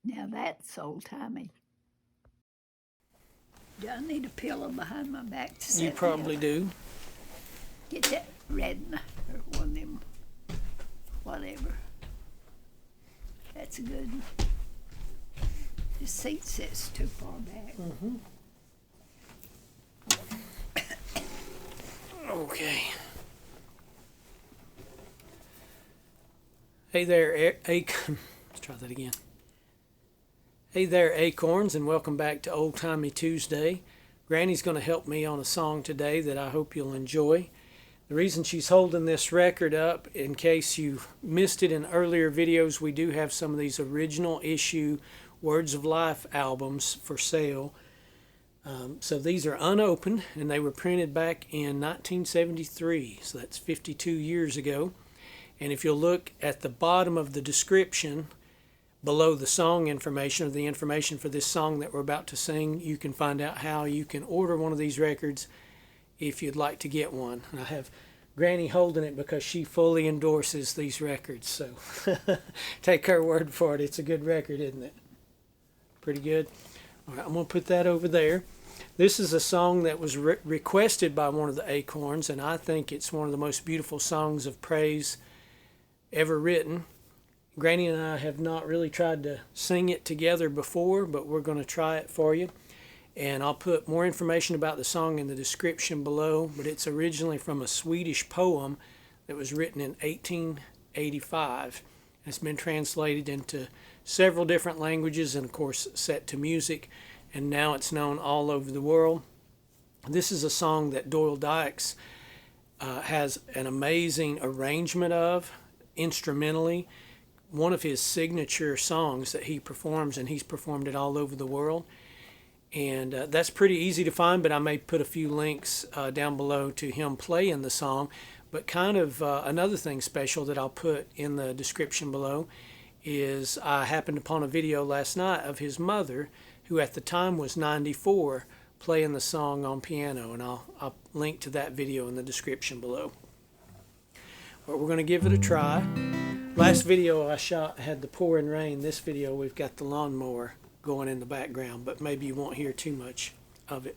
Now that's old-timey. Do I need a pillow behind my back to sit You probably down? do. Get that red or one of them, whatever. That's a good one. The seat sits too far back. Okay. Hey there, let's try that again. Hey there, Acorns, and welcome back to Old Timey Tuesday. Granny's going to help me on a song today that I hope you'll enjoy. The reason she's holding this record up, in case you missed it in earlier videos, we do have some of these original issue Words of Life albums for sale. So these are unopened, and they were printed back in 1973, so that's 52 years ago. And if you'll look at the bottom of the description, below the song information, or the information for this song that we're about to sing, you can find out how you can order one of these records if you'd like to get one. And I have Granny holding it because she fully endorses these records, so take her word for it. It's a good record, isn't it? Pretty good. All right, I'm going to put that over there. This is a song that was requested by one of the Acorns, and I think it's one of the most beautiful songs of praise ever written. Granny and I have not really tried to sing it together before, but we're going to try it for you. And I'll put more information about the song in the description below, but it's originally from a Swedish poem that was written in 1885. It's been translated into several different languages and, of course, set to music, and now it's known all over the world. This is a song that Doyle Dykes has an amazing arrangement of, instrumentally. One of his signature songs that he performs, and he's performed it all over the world. And that's pretty easy to find, but I may put a few links down below to him playing the song. But kind of another thing special that I'll put in the description below is I happened upon a video last night of his mother, who at the time was 94, playing the song on piano. And I'll link to that video in the description below. But we're going to give it a try. Last video I shot had the pouring rain. This video we've got the lawnmower going in the background, but maybe you won't hear too much of it.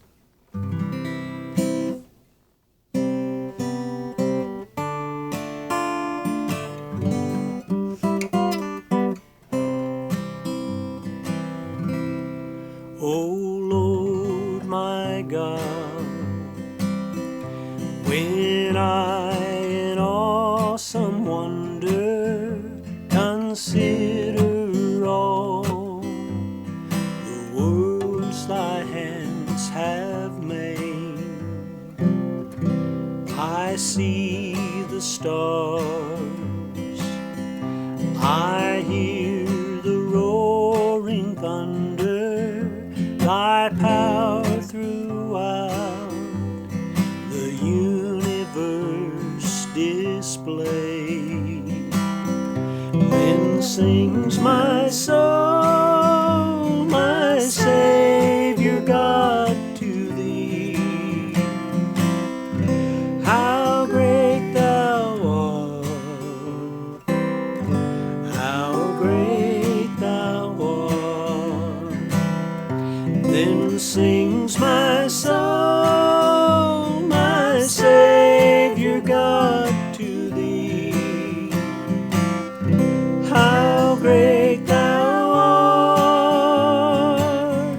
Oh Lord my God, when I in awesome wonder consider all the worlds thy hands have made, I see the stars, I hear the roaring thunder, thy power throughout the universe display. Then sings my soul, my Savior God, to thee. How great thou art, how great thou art. Then sings my soul, my Savior God, to thee. How great thou art,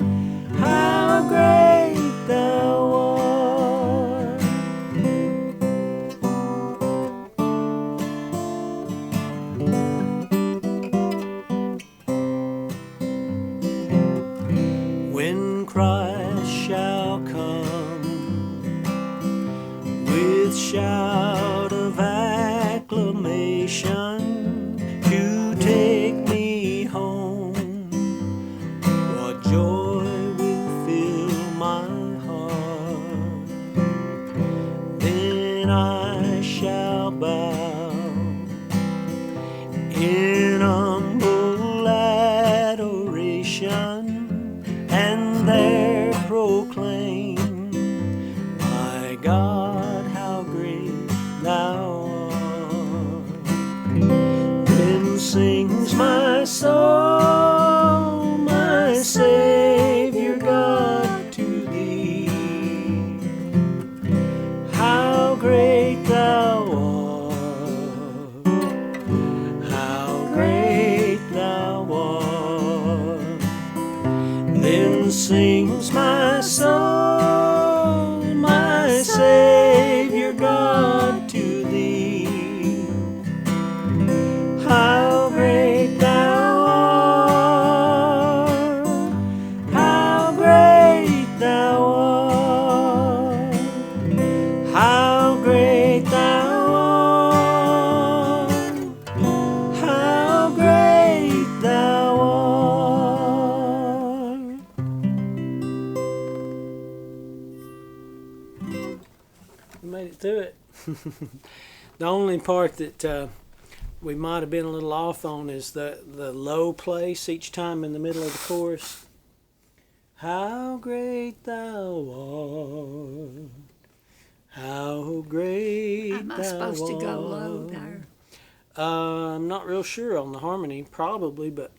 how great thou art. When Christ shall come with shout of acclamation to take me home, what joy will fill my heart. Then I shall bow in humble adoration and there proclaim, my God, how great thou art. Then sings my soul, sings my soul, my Savior God, to thee. How great thou art, how great thou art, how great thou art, how great thou art. We made it through it. The only part that we might have been a little off on is the low place each time in the middle of the chorus. How great thou art, how great Am I thou supposed to go art. low there? I'm not real sure on the harmony, probably, but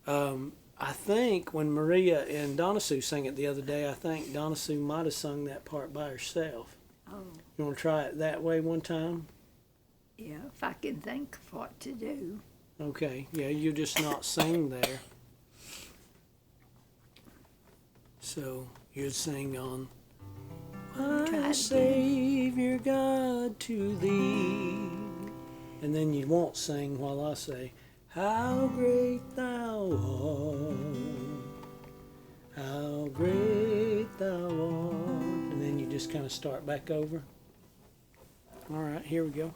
I think when Maria and Donna Sue sang it the other day, I think Donna Sue might have sung that part by herself. Oh, You want to try it that way one time? yeah, if I can think of what to do. Okay, yeah, you just not sing there. So you'd sing on Try My it Savior God, to thee. And then you won't sing while I say, how great thou art, how great thou art. And then you just kind of start back over. All right, here we go.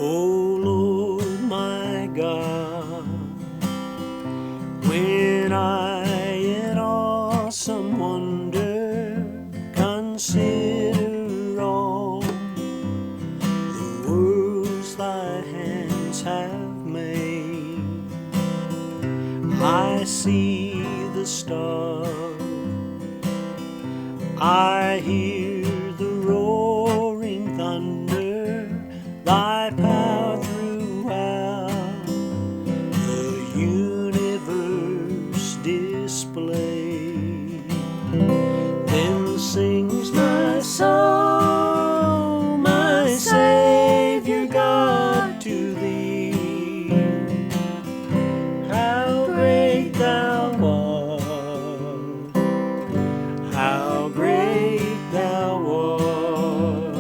Oh Lord my God, when I in awesome wonder consider all the worlds thy hands have made, I see the stars, I hear the roaring thunder, thy power throughout the universe display. Then sings my soul, my Savior God, to thee. How great thou art, how great thou art.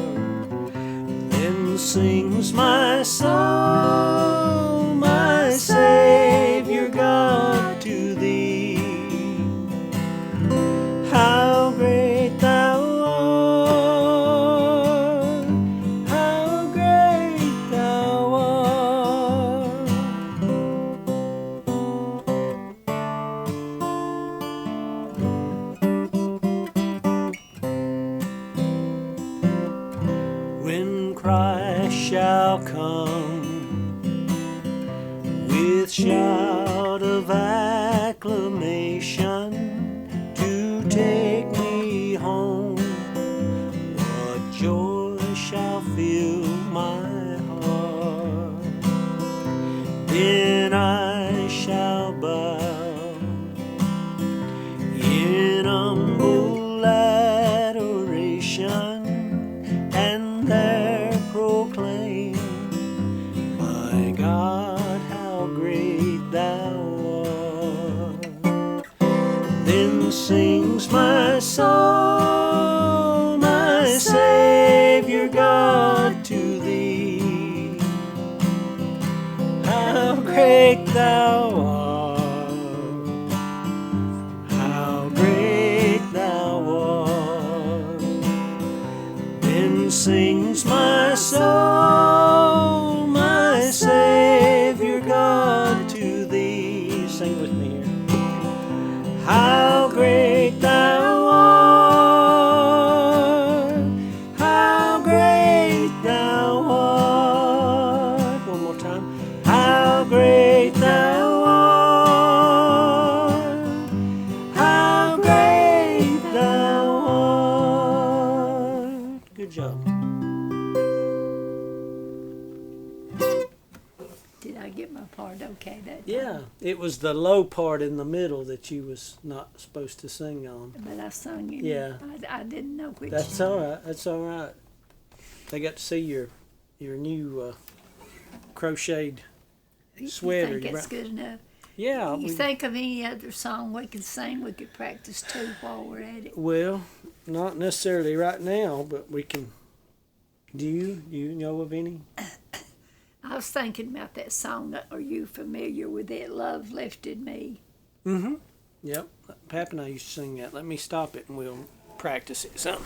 Then sings my soul, my Savior God, to thee. How great thou art, how great thou art. When Christ shall come with shout of acclamation to take me home, what joy shall fill my heart. Then I shall bow in humble adoration and there proclaim, my God, how great thou art. Then sings my soul, my Savior God, to thee. How great thou art, how great thou art. Then sings my soul, my Savior God, to thee. Sing with me here. How great thou art, how great thou art. One more time. How great thou art, how great thou art. Good job. Did I get my part okay? K that time. Yeah, it was the low part in the middle that you was not supposed to sing on. But I sung it. Yeah. I didn't know which. That's all right. That's all right. They got to see your new crocheted sweater. You think that's good enough? Yeah. You think of any other song we could sing? We could practice too while we're at it. Well, not necessarily right now, but we can. Do you know of any? I was thinking about that song. Are you familiar with it? Love Lifted Me. Mm-hmm. Yep. Pap and I used to sing that. Let me stop it and we'll practice it some.